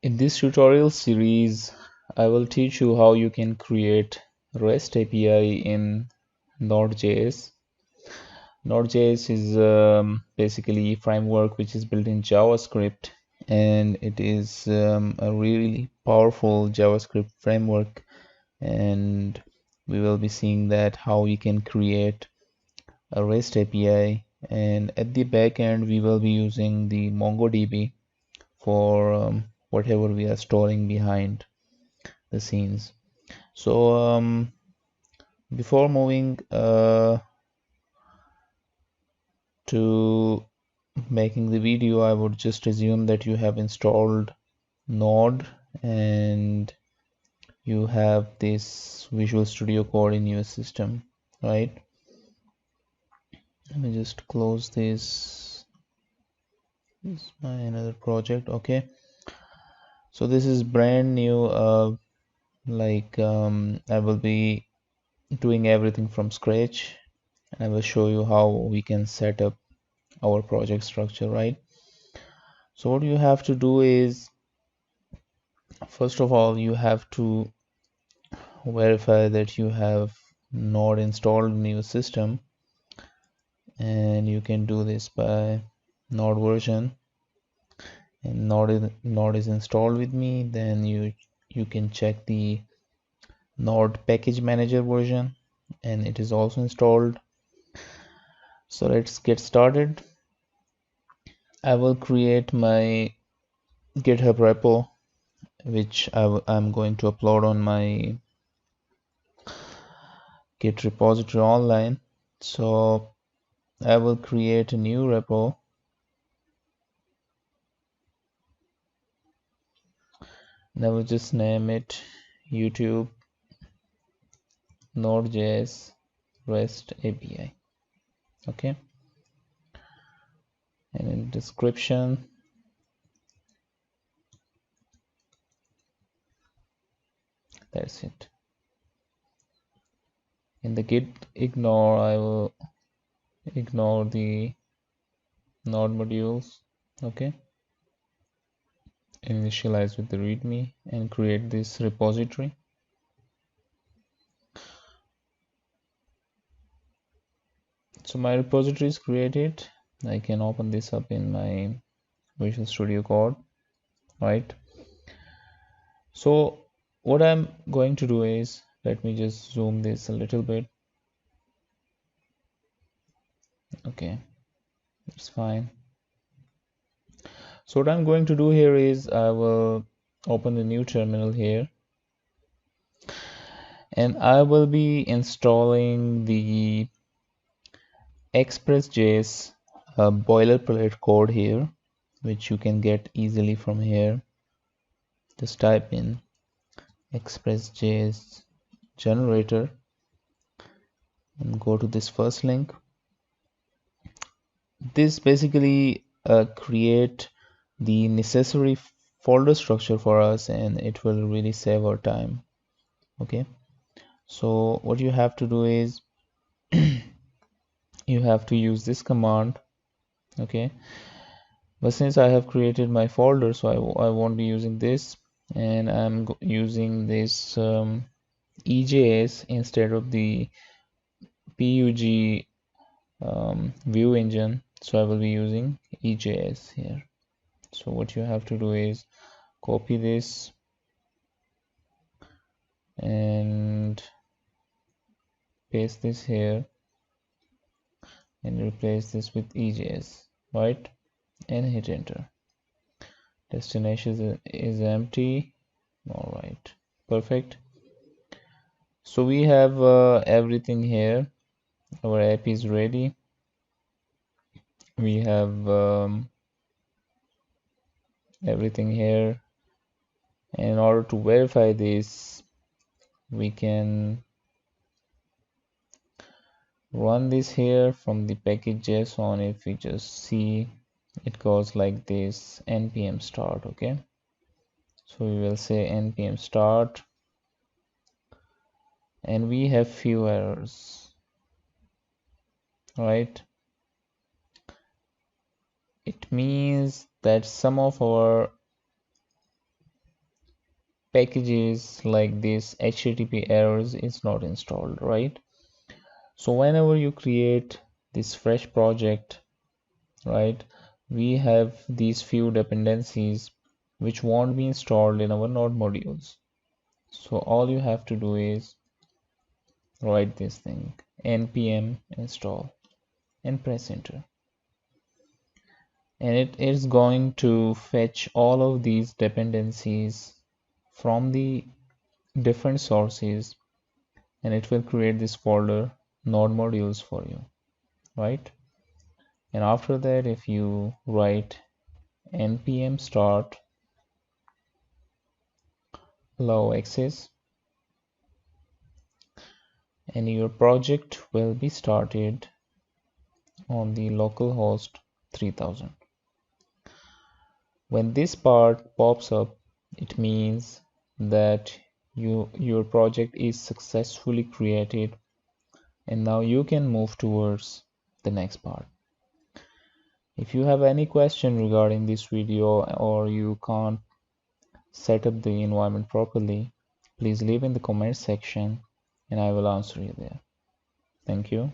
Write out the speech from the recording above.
In this tutorial series, I will teach you how you can create REST API in Node.js. Node.js is basically a framework which is built in JavaScript, and it is a really powerful JavaScript framework. And we will be seeing that how we can create a REST API. And at the back end, we will be using the mongodb for whatever we are storing behind the scenes. So before moving to making the video, I would just assume that you have installed Node and you have this Visual Studio Code in your system, right? Let me just close this. This is my another project. Okay, so this is brand new. I will be doing everything from scratch. I will show you how we can set up our project structure, right? So what you have to do is, first of all, you have to verify that you have Node installed in your system, and you can do this by Node version. And Node is installed with me. Then you can check the Node package manager version, and it is also installed. So let's get started. I will create my GitHub repo, which I'm going to upload on my Git repository online. So I will create a new repo. And I will just name it YouTube Node.js REST API. Okay. And in description, that's it. In the git ignore, I will ignore the Node modules. Okay. Initialize with the readme and create this repository. So my repository is created. I can open this up in my Visual Studio Code, right? So what I'm going to do is, let me just zoom this a little bit. Okay, that's fine. So what I'm going to do here is I will open the new terminal here, and I will be installing the Express.js boilerplate code here, which you can get easily from here. Just type in Express.js generator and go to this first link. This basically create the necessary folder structure for us, and it will really save our time. Okay, so what you have to do is you have to use this command. Okay, but since I have created my folder, so I won't be using this, and I'm using this EJS instead of the PUG view engine. So I will be using EJS here. So what you have to do is copy this and paste this here and replace this with EJS, right? And hit enter. Destination is empty. All right, perfect. So we have everything here. Our app is ready. We have everything here. In order to verify this, we can run this here from the package.json. If we just see, it goes like this: npm start. Okay, so we will say npm start, and we have few errors, right? It means that some of our packages like this HTTP errors is not installed, right? So whenever you create this fresh project, right, we have these few dependencies which won't be installed in our node modules. So all you have to do is write this thing npm install and press enter, and it is going to fetch all of these dependencies from the different sources, and it will create this folder node modules for you, right? And after that, if you write npm start allow access, and your project will be started on the localhost 3000. When this part pops up, it means that your project is successfully created, and now you can move towards the next part. If you have any question regarding this video or you can't set up the environment properly, please leave in the comment section and I will answer you there. Thank you.